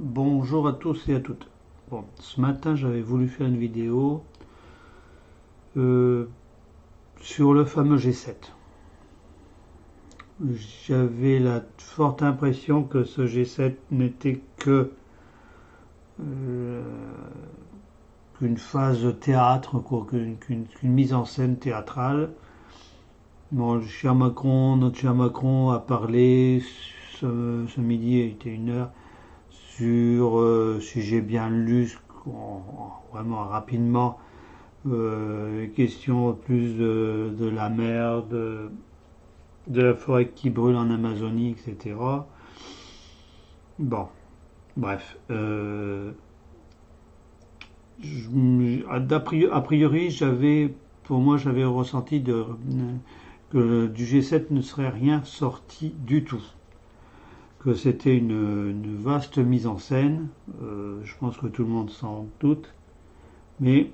Bonjour à tous et à toutes. Bon, ce matin j'avais voulu faire une vidéo euh, sur le fameux G7. J'avais la forte impression que ce G7 n'était que euh, qu'une phase de théâtre, qu'une mise en scène théâtrale. Bon, le cher Macron, notre cher Macron a parlé ce midi, il était 1 heure, sur, si j'ai bien lu, vraiment rapidement, question plus de la mer, de la forêt qui brûle en Amazonie, etc. Bon, bref. A priori, pour moi, j'avais ressenti que du G7 ne serait rien sorti du tout. Que c'était une vaste mise en scène. Je pense que tout le monde s'en doute. Mais,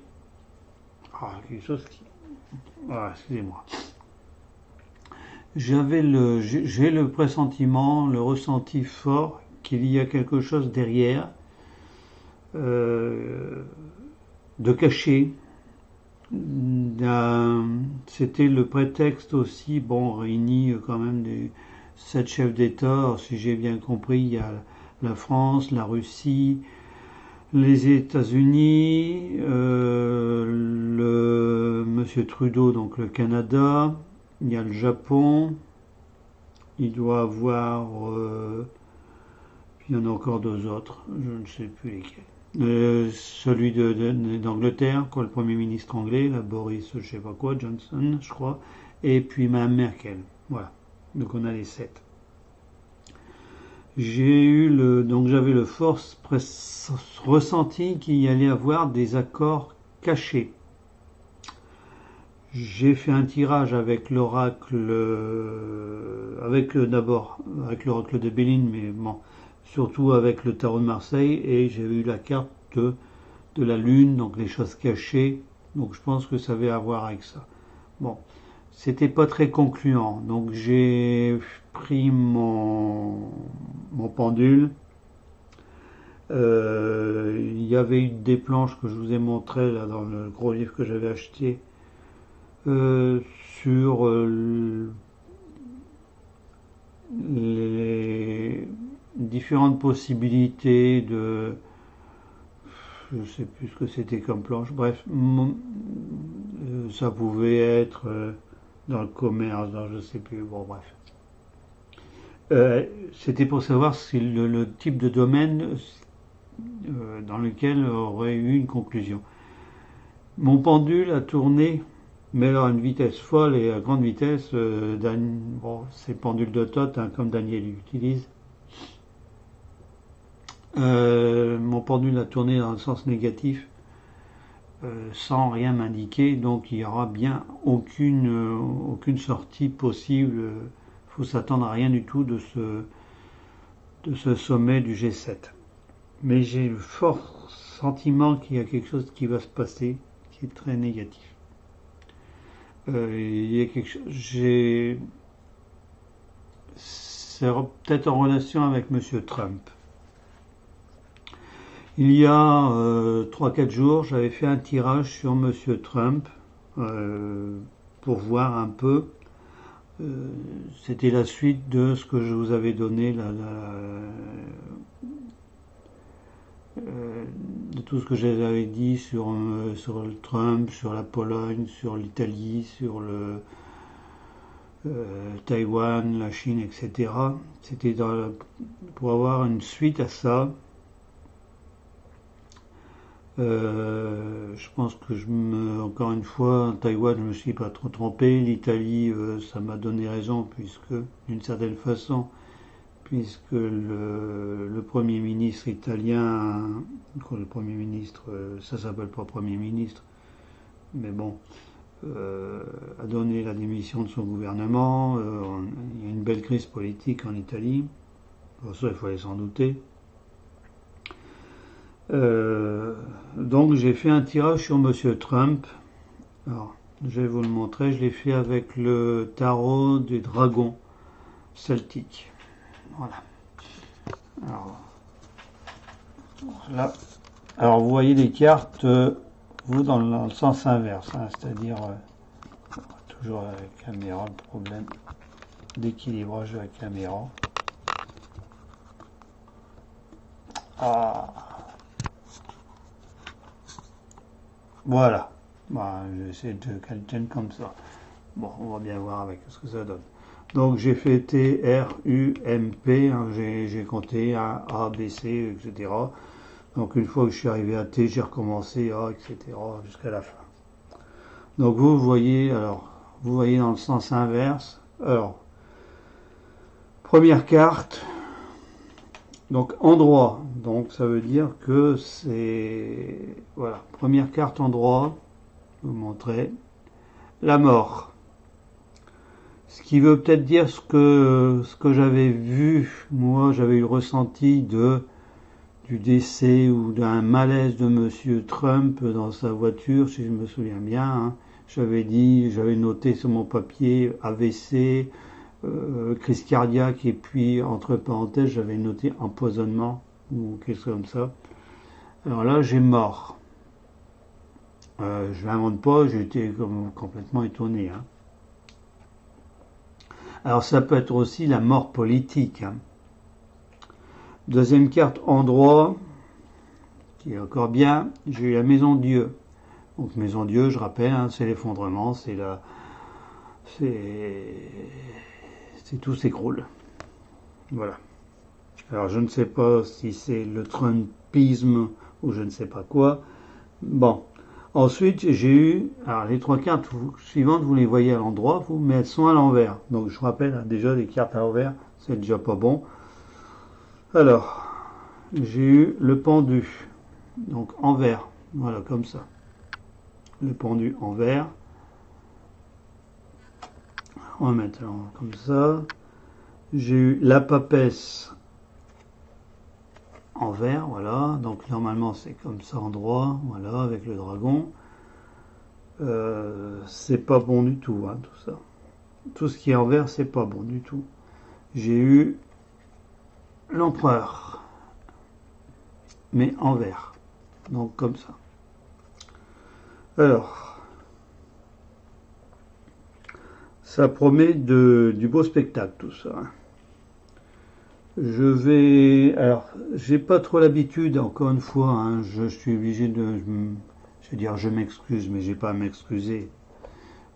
quelque chose qui... Ah, excusez-moi. J'ai le pressentiment, le ressenti fort qu'il y a quelque chose derrière, euh, de caché. C'était le prétexte aussi, bon, réuni quand même des 7 chefs d'État, si j'ai bien compris, il y a la France, la Russie, les États-Unis, le Monsieur Trudeau, donc le Canada, il y a le Japon, il doit avoir, puis il y en a encore 2 autres, je ne sais plus lesquels. Celui d'Angleterre, quoi, le Premier ministre anglais, là, Boris, je sais pas quoi, Johnson, je crois, et puis Mme Merkel. Voilà. Donc on a les 7. Donc j'avais le fort ressenti qu'il y allait avoir des accords cachés. J'ai fait un tirage avec l'oracle, d'abord avec l'oracle de Béline, mais bon, surtout avec le tarot de Marseille, et j'ai eu la carte de la lune, donc les choses cachées. Donc je pense que ça avait à voir avec ça. Bon, c'était pas très concluant, donc j'ai pris mon pendule. Il y avait eu des planches que je vous ai montrées là dans le gros livre que j'avais acheté euh, sur les différentes possibilités de... Je sais plus ce que c'était comme planche. Bref, ça pouvait être dans le commerce, dans je sais plus. Bon, bref. C'était pour savoir si le type de domaine dans lequel aurait eu une conclusion. Mon pendule a tourné, mais alors à une vitesse folle et à grande vitesse. Bon, c'est pendule de Tot, hein, comme Daniel utilise. Mon pendule a tourné dans le sens négatif, sans rien m'indiquer, donc il n'y aura bien aucune sortie possible. Il faut s'attendre à rien du tout de ce sommet du G7. Mais j'ai le fort sentiment qu'il y a quelque chose qui va se passer qui est très négatif. Il y a quelque chose. C'est peut-être en relation avec Monsieur Trump. Il y a 3-4 jours, j'avais fait un tirage sur Monsieur Trump pour voir un peu. C'était la suite de ce que je vous avais donné, de tout ce que j'avais dit sur le Trump, sur la Pologne, sur l'Italie, sur le Taïwan, la Chine, etc. C'était pour avoir une suite à ça. Je pense que encore une fois, Taïwan, je me suis pas trop trompé. L'Italie, ça m'a donné raison, puisque, d'une certaine façon, puisque le Premier ministre italien, le Premier ministre, ça s'appelle pas Premier ministre, mais bon, a donné la démission de son gouvernement. Il y a une belle crise politique en Italie. Pour ça, il fallait s'en douter. Donc j'ai fait un tirage sur Monsieur Trump. Alors, je vais vous le montrer. Je l'ai fait avec le tarot des dragons celtiques. Voilà. Alors, Là. Alors vous voyez les cartes, vous dans le sens inverse, hein, c'est-à-dire toujours à la caméra, le problème d'équilibrage de la caméra. Ah. Voilà. Bah, je vais essayer de qu'elle tienne comme ça. Bon, on va bien voir avec ce que ça donne. Donc j'ai fait T, R, U, M, P, hein, j'ai compté A, B, C, etc. Donc une fois que je suis arrivé à T, j'ai recommencé A, etc. jusqu'à la fin. Donc vous voyez, alors, vous voyez dans le sens inverse. Alors, première carte, donc endroit. Donc ça veut dire que c'est, voilà, première carte endroit, je vous montrer, la mort. Ce qui veut peut-être dire ce que j'avais vu, moi j'avais eu le ressenti du décès ou d'un malaise de Monsieur Trump dans sa voiture, si je me souviens bien. Hein. J'avais noté sur mon papier AVC, crise cardiaque, et puis entre parenthèses j'avais noté empoisonnement ou quelque chose comme ça. Alors là j'ai mort. Je l'invente pas, j'ai été complètement étonné. Hein. Alors ça peut être aussi la mort politique. Hein. Deuxième carte, endroit, qui est encore bien, j'ai eu la maison de Dieu. Donc maison de Dieu, je rappelle, hein, c'est l'effondrement, c'est tout s'écroule. Voilà. Alors je ne sais pas si c'est le Trumpisme ou je ne sais pas quoi. Bon. Ensuite, j'ai eu, alors les trois cartes suivantes, vous les voyez à l'endroit, mais elles sont à l'envers. Donc je rappelle, hein, déjà les cartes à l'envers, c'est déjà pas bon. Alors, j'ai eu le pendu, donc en vert, voilà comme ça. Le pendu en vert. On va mettre comme ça. J'ai eu la papesse en vert, voilà. Donc normalement c'est comme ça en droit, voilà, avec le dragon. C'est pas bon du tout, hein, tout ça. Tout ce qui est en vert, c'est pas bon du tout. J'ai eu l'empereur, mais en vert. Donc comme ça. Alors, ça promet du beau spectacle tout ça. Hein. Je vais, alors, j'ai pas trop l'habitude, encore une fois, hein, je suis obligé je vais dire je m'excuse, mais j'ai pas à m'excuser.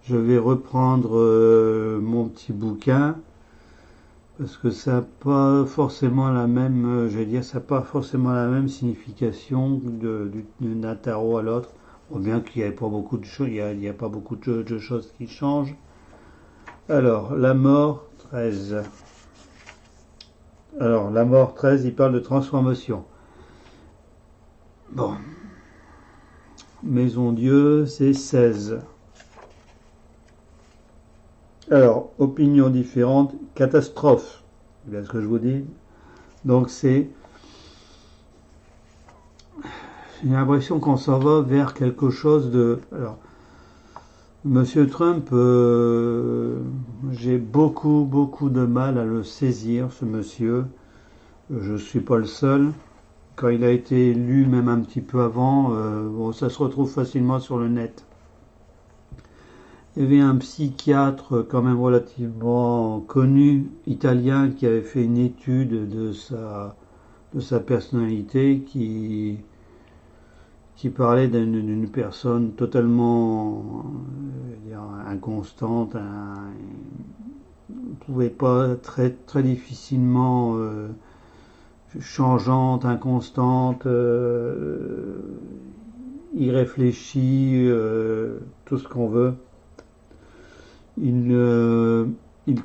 Je vais reprendre mon petit bouquin parce que ça n'a pas forcément la même, je vais dire, ça n'a pas forcément la même signification d'un tarot à l'autre. Bon, bien qu'il n'y ait pas beaucoup de choses, il y a pas beaucoup de choses qui changent. Alors, la mort 13. Alors, la mort 13, il parle de transformation. Bon. Maison Dieu, c'est 16. Alors, opinion différente, catastrophe. C'est bien ce que je vous dis. Donc, j'ai l'impression qu'on s'en va vers quelque chose de... Alors, Monsieur Trump, j'ai beaucoup de mal à le saisir, ce monsieur. Je ne suis pas le seul. Quand il a été élu, même un petit peu avant, bon, ça se retrouve facilement sur le net. Il y avait un psychiatre quand même relativement connu, italien, qui avait fait une étude de sa personnalité, qui parlait d'une personne totalement inconstante, ne pouvait pas très difficilement changeante, inconstante, irréfléchie, tout ce qu'on veut. Il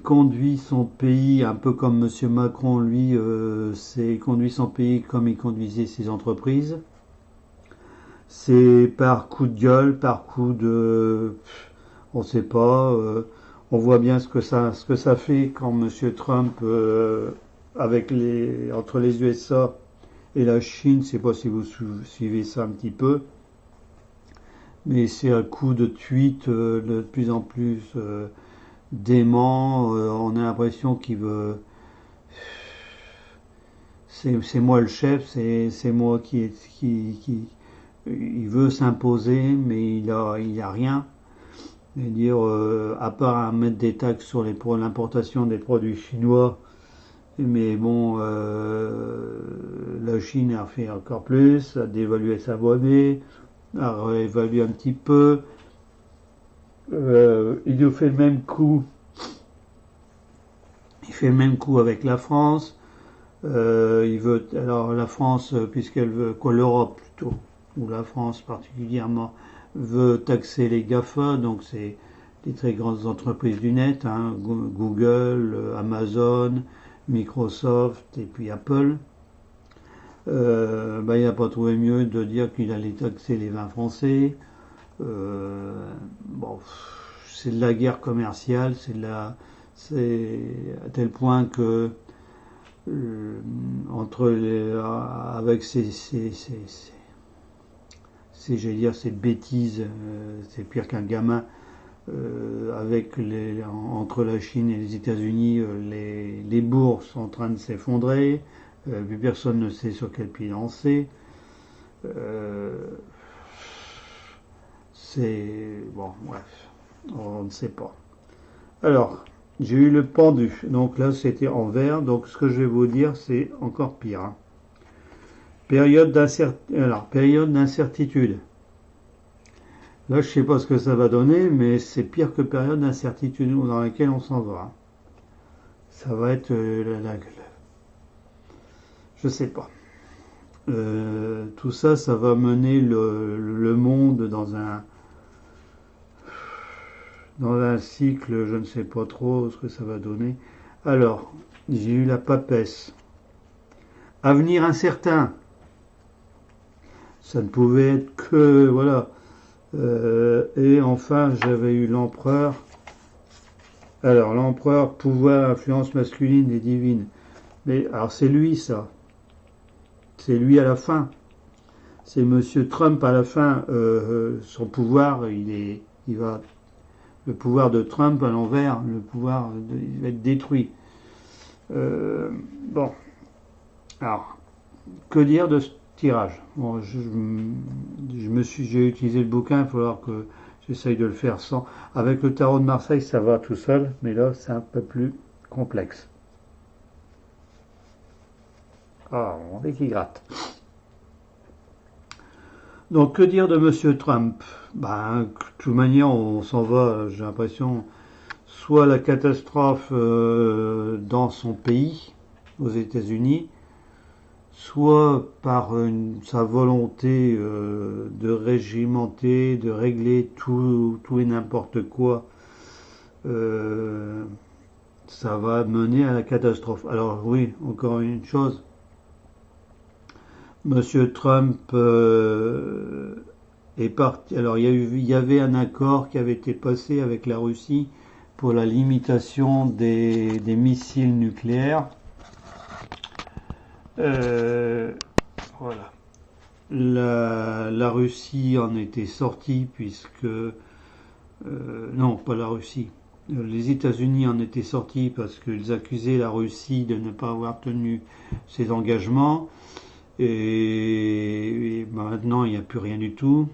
conduit son pays un peu comme M. Macron, lui, il conduit son pays comme il conduisait ses entreprises. C'est par coup de gueule, par coup de... on ne sait pas. On voit bien ce que ça fait quand M. Trump, entre les USA et la Chine, je ne sais pas si vous suivez ça un petit peu, mais c'est un coup de tweet de plus en plus dément. On a l'impression qu'il veut c'est moi le chef, c'est moi il veut s'imposer, mais il a rien. Et dire, à part mettre des taxes sur pour l'importation des produits chinois, mais bon, la Chine a fait encore plus, a dévalué sa monnaie, a réévalué un petit peu. Il nous fait le même coup. Il fait le même coup avec la France. Il veut alors la France, puisqu'elle veut quoi, l'Europe plutôt, ou la France particulièrement, veut taxer les GAFA, donc c'est les très grandes entreprises du net, hein, Google, Amazon, Microsoft et puis Apple. Il n'a pas trouvé mieux de dire qu'il allait taxer les vins français. Bon, c'est de la guerre commerciale, c'est à tel point que avec j'allais dire, ces bêtises, c'est pire qu'un gamin. Entre la Chine et les États-Unis, les bourses sont en train de s'effondrer. Plus personne ne sait sur quel pied lancer. C'est bon, bref, on ne sait pas. Alors, j'ai eu le pendu. Donc là, c'était en vert. Donc ce que je vais vous dire, c'est encore pire. Hein. Période d'incertitude. Là, je sais pas ce que ça va donner, mais c'est pire que période d'incertitude dans laquelle on s'en va. Ça va être je sais pas. Tout ça, ça va mener le monde dans un cycle, je ne sais pas trop ce que ça va donner. Alors, j'ai eu la papesse. Avenir incertain. Ça ne pouvait être que, voilà. Et enfin, j'avais eu l'empereur. Alors, l'empereur, pouvoir, influence masculine et divine. Mais, alors, c'est lui, ça. C'est lui à la fin. C'est Monsieur Trump à la fin. Son pouvoir, il va. Le pouvoir de Trump à l'envers, il va être détruit. Bon. Alors, que dire de ce tirage? Bon, j'ai utilisé le bouquin, il va falloir que j'essaye de le faire sans. Avec le tarot de Marseille, ça va tout seul, mais là, c'est un peu plus complexe. Ah, on dirait qu'il gratte. Donc, que dire de Monsieur Trump? De toute manière, on s'en va, j'ai l'impression, soit la catastrophe dans son pays, aux États-Unis, soit par sa volonté de régimenter, de régler tout et n'importe quoi, ça va mener à la catastrophe. Alors oui, encore une chose, Monsieur Trump est parti. Alors il y avait un accord qui avait été passé avec la Russie pour la limitation des missiles nucléaires. Voilà. La Russie en était sortie puisque non, pas la Russie. Les États-Unis en étaient sortis parce qu'ils accusaient la Russie de ne pas avoir tenu ses engagements. Et maintenant, il n'y a plus rien du tout.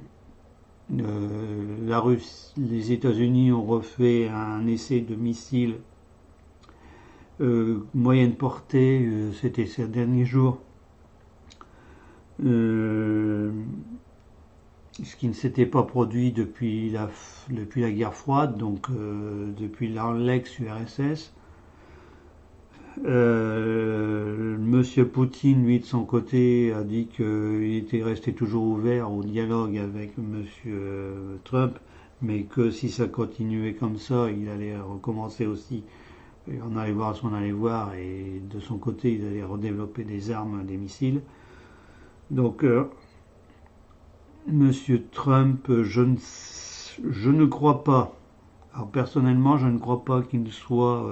Les États-Unis ont refait un essai de missile moyenne portée, c'était ces derniers jours. Ce qui ne s'était pas produit depuis la guerre froide, donc depuis l'ex-URSS. Monsieur Poutine, lui, de son côté, a dit qu'il était resté toujours ouvert au dialogue avec Monsieur Trump, mais que si ça continuait comme ça, il allait recommencer aussi. Et on allait voir ce qu'on allait voir, et de son côté, il allait redévelopper des armes, des missiles. Donc, Monsieur Trump, je ne crois pas. Alors personnellement, je ne crois pas qu'il soit.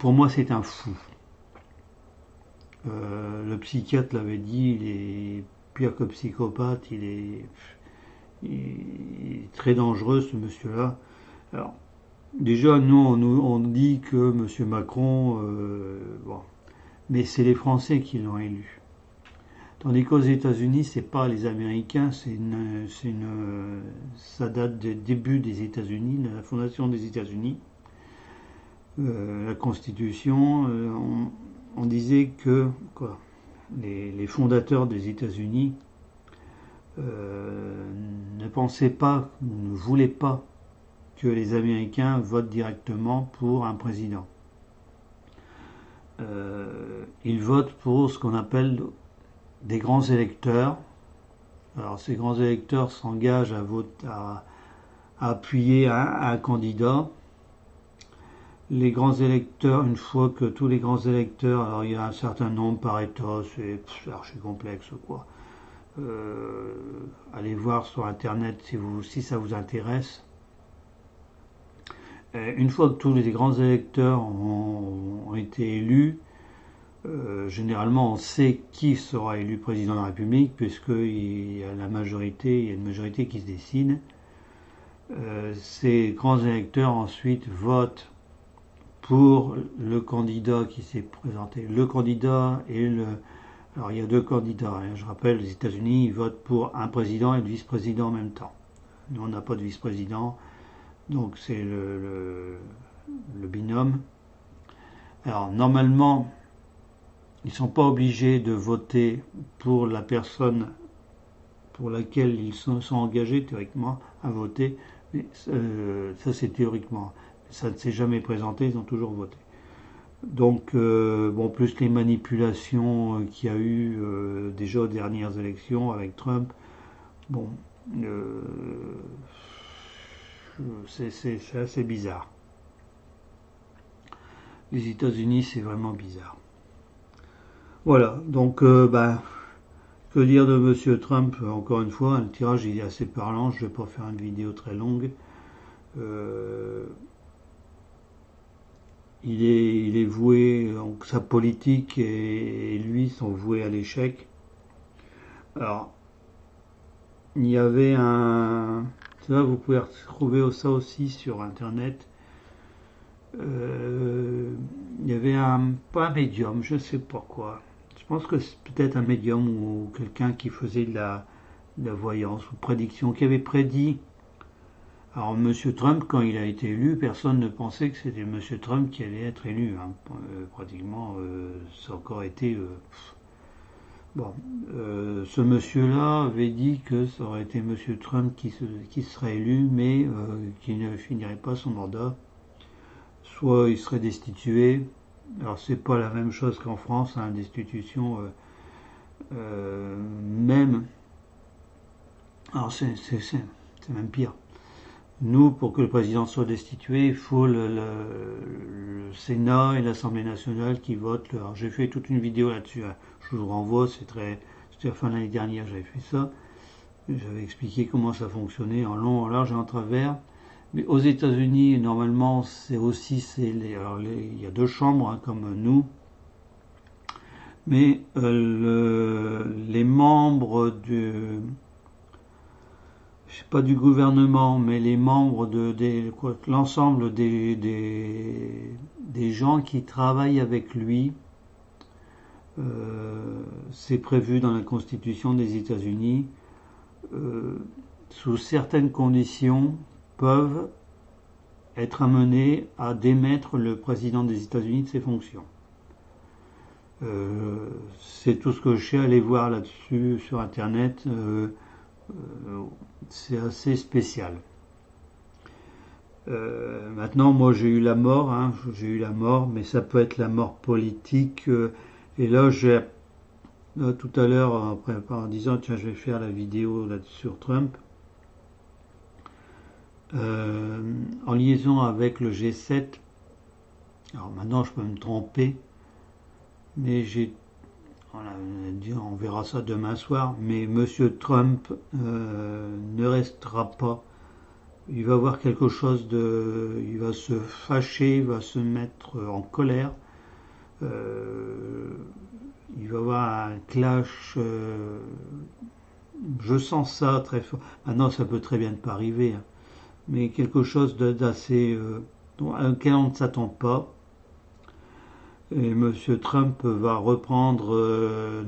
Pour moi, c'est un fou. Le psychiatre l'avait dit, il est pire que psychopathe, il est très dangereux, ce monsieur-là. Alors, déjà, nous, on dit que M. Macron, bon, mais c'est les Français qui l'ont élu. Tandis qu'aux États-Unis, c'est pas les Américains, ça date du début des États-Unis, de la fondation des États-Unis. La Constitution, on disait que les fondateurs des États-Unis ne pensaient pas, ne voulaient pas que les Américains votent directement pour un président. Ils votent pour ce qu'on appelle des grands électeurs. Alors ces grands électeurs s'engagent à appuyer un candidat. Les grands électeurs, une fois que tous les grands électeurs, alors il y a un certain nombre par État, c'est archi complexe quoi. Allez voir sur internet si ça vous intéresse. Une fois que tous les grands électeurs ont été élus, généralement on sait qui sera élu président de la République puisqu'il y a une majorité qui se dessine. Ces grands électeurs ensuite votent pour le candidat qui s'est présenté. Le candidat et alors il y a deux candidats, hein. Je rappelle, les États-Unis ils votent pour un président et le vice-président en même temps. Nous on n'a pas de vice-président, donc c'est le binôme. Alors normalement, ils ne sont pas obligés de voter pour la personne pour laquelle ils sont engagés théoriquement à voter, mais ça c'est théoriquement. Ça ne s'est jamais présenté, ils ont toujours voté. Donc, plus les manipulations qu'il y a eu déjà aux dernières élections avec Trump, c'est assez bizarre. Les États-Unis, c'est vraiment bizarre. Voilà, donc, que dire de Monsieur Trump, encore une fois, le tirage est assez parlant, je ne vais pas faire une vidéo très longue. Il est voué, donc sa politique et lui sont voués à l'échec. Alors, il y avait ça vous pouvez retrouver ça aussi sur internet. Il y avait pas un médium, je sais pas quoi. Je pense que c'est peut-être un médium ou quelqu'un qui faisait de la voyance ou prédiction, qui avait prédit. Alors M. Trump, quand il a été élu, personne ne pensait que c'était M. Trump qui allait être élu. Hein. Pratiquement, ça a encore été... ce monsieur-là avait dit que ça aurait été M. Trump qui serait élu, mais qui ne finirait pas son mandat. Soit il serait destitué. Alors c'est pas la même chose qu'en France, hein, destitution même. Alors c'est même pire. Nous, pour que le président soit destitué, il faut le Sénat et l'Assemblée nationale qui votent. Alors j'ai fait toute une vidéo là-dessus. Hein. Je vous renvoie, c'était la fin de l'année dernière, j'avais fait ça. J'avais expliqué comment ça fonctionnait en long, en large et en travers. Mais aux États-Unis, normalement, il y a deux chambres, hein, comme nous. Mais les membres je sais pas du gouvernement, mais les membres l'ensemble des gens qui travaillent avec lui, c'est prévu dans la Constitution des États-Unis, sous certaines conditions, peuvent être amenés à démettre le président des États-Unis de ses fonctions. C'est tout ce que je sais, aller voir là-dessus sur Internet. C'est assez spécial. Maintenant, moi j'ai eu la mort, hein, mais ça peut être la mort politique. Et là, tout à l'heure, en disant tiens, je vais faire la vidéo là sur Trump, en liaison avec le G7. Alors maintenant, je peux me tromper, mais on verra ça demain soir, mais M. Trump ne restera pas. Il va avoir quelque chose il va se fâcher, il va se mettre en colère. Il va avoir un clash. Je sens ça très fort. Maintenant, ça peut très bien ne pas arriver, hein, mais quelque chose d'assez auquel on ne s'attend pas. Et M. Trump va reprendre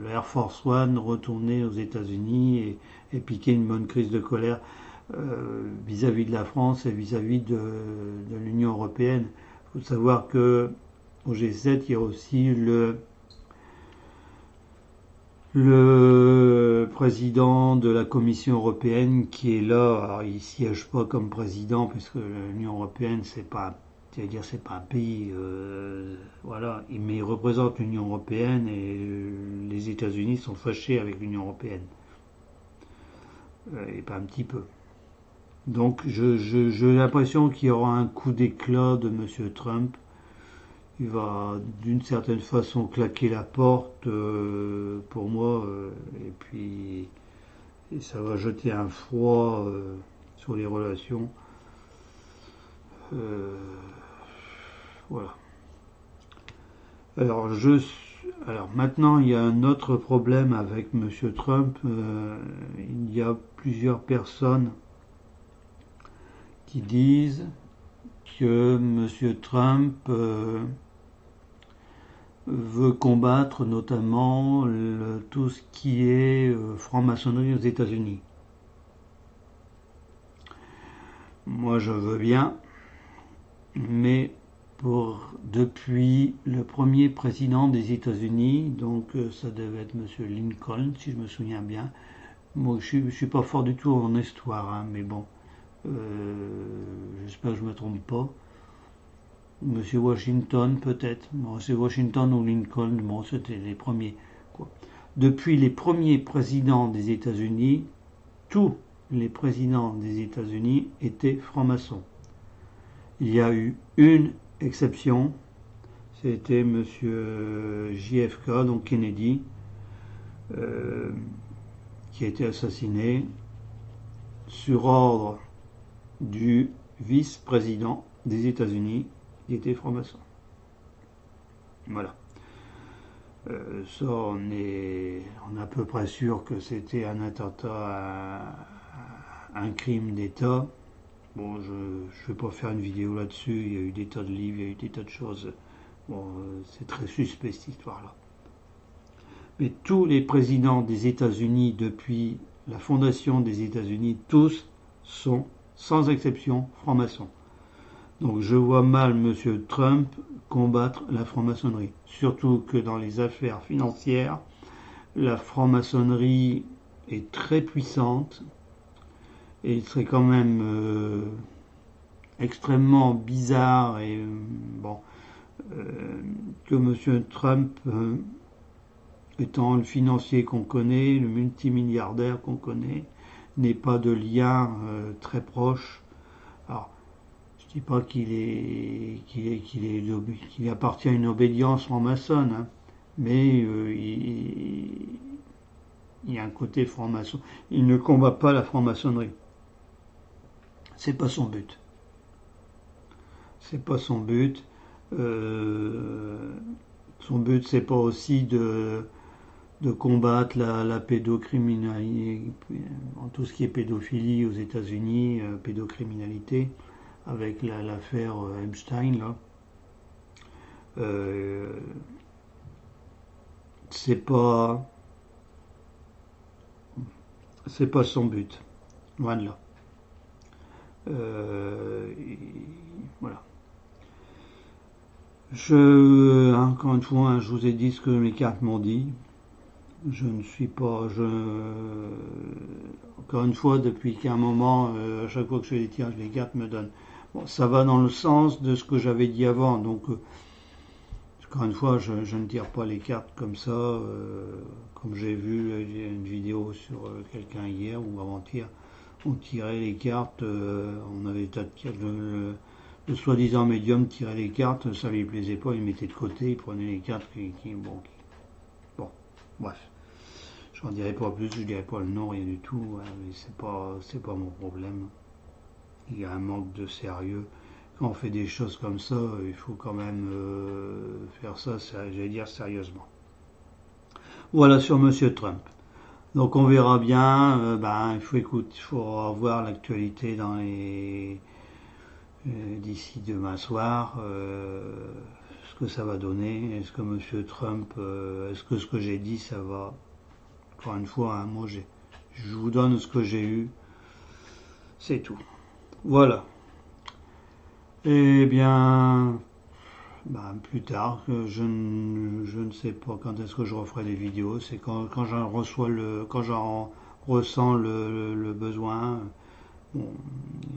l'Air Force One, retourner aux États-Unis et piquer une bonne crise de colère vis-à-vis de la France et vis-à-vis de l'Union européenne. Il faut savoir que au G7, il y a aussi le président de la Commission européenne qui est là. Alors, il siège pas comme président puisque l'Union européenne c'est pas un pays, voilà, mais il représente l'Union européenne et les États-Unis sont fâchés avec l'Union européenne, et pas un petit peu. Donc j'ai l'impression qu'il y aura un coup d'éclat de M. Trump. Il va d'une certaine façon claquer la porte pour moi, et puis ça va jeter un froid sur les relations. Voilà. Alors maintenant il y a un autre problème avec M. Trump. Il y a plusieurs personnes qui disent que M. Trump veut combattre notamment tout ce qui est franc-maçonnerie aux États-Unis. Moi je veux bien, mais depuis le premier président des États-Unis, donc ça devait être M. Lincoln, si je me souviens bien. Moi je suis pas fort du tout en histoire, hein, mais bon, j'espère que je me trompe pas. Monsieur Washington, peut-être. Bon, c'est Washington ou Lincoln. Bon, c'était les premiers. Quoi. Depuis les premiers présidents des États-Unis, tous les présidents des États-Unis étaient francs-maçons. Il y a eu une exception. C'était Monsieur JFK, donc Kennedy, qui a été assassiné sur ordre du vice-président des États-Unis. Il était franc-maçon. Voilà. Ça, on est à peu près sûr que c'était un attentat, un crime d'État. Bon, je ne vais pas faire une vidéo là-dessus. Il y a eu des tas de livres, il y a eu des tas de choses. Bon, c'est très suspect cette histoire-là. Mais tous les présidents des États-Unis depuis la fondation des États-Unis, tous sont, sans exception, francs-maçons. Donc je vois mal M. Trump combattre la franc-maçonnerie. Surtout que dans les affaires financières, la franc-maçonnerie est très puissante et il serait quand même extrêmement bizarre et que M. Trump, étant le financier qu'on connaît, le multimilliardaire qu'on connaît, n'ait pas de lien très proche. Alors, je dis pas qu'il appartient à une obédience franc-maçonne, hein, mais il y a un côté franc-maçon. Il ne combat pas la franc-maçonnerie. C'est pas son but. C'est pas son but. Son but, c'est pas aussi de combattre la pédocriminalité, en tout ce qui est pédophilie aux États-Unis, pédocriminalité, avec l'affaire Epstein, là. C'est pas son but. Loin de là. Voilà. Encore une fois, hein, je vous ai dit ce que mes cartes m'ont dit. Je ne suis pas, encore une fois, depuis qu'à un moment, à chaque fois que je fais des tirages, les cartes me donnent. Bon, ça va dans le sens de ce que j'avais dit avant, donc, encore une fois, je ne tire pas les cartes comme ça, comme j'ai vu une vidéo sur quelqu'un hier ou avant-hier, on tirait les cartes, on avait des tas de cartes, le soi-disant médium tirait les cartes, ça lui plaisait pas, il mettait de côté, il prenait les cartes bon, bref. J'en dirai pas plus, je dirai pas le nom, rien du tout, hein, mais c'est pas mon problème. Il y a un manque de sérieux. Quand on fait des choses comme ça, il faut quand même faire ça, j'allais dire sérieusement. Voilà sur Monsieur Trump. Donc on verra bien, il faut voir l'actualité dans les d'ici demain soir, ce que ça va donner. Est-ce que M. Trump, est-ce que ce que j'ai dit, ça va? Encore une fois, hein, moi je vous donne ce que j'ai eu, c'est tout. Voilà. Eh bien, plus tard, je ne sais pas quand est-ce que je referai des vidéos. C'est quand j'en reçois quand j'en ressens le besoin, bon,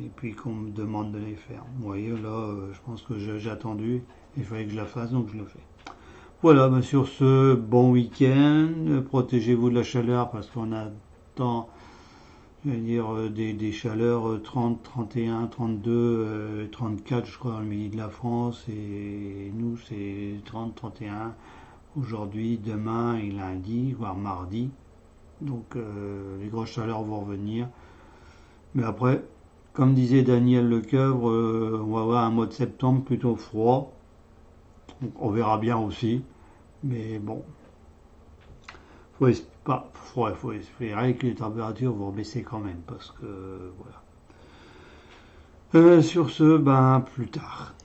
et puis qu'on me demande de les faire. Vous voyez, là, je pense que j'ai attendu, il fallait que je la fasse, donc je le fais. Voilà, sur ce, bon week-end, protégez-vous de la chaleur parce qu'on attend, je veux dire, des chaleurs 30, 31, 32, 34, je crois, dans le midi de la France, et nous, c'est 30, 31, aujourd'hui, demain et lundi, voire mardi. Donc, les grosses chaleurs vont revenir. Mais après, comme disait Daniel Lecoeuvre, on va avoir un mois de septembre plutôt froid. Donc, on verra bien aussi. Mais bon, faut espérer que les températures vont baisser quand même. Parce que, voilà. Sur ce, plus tard.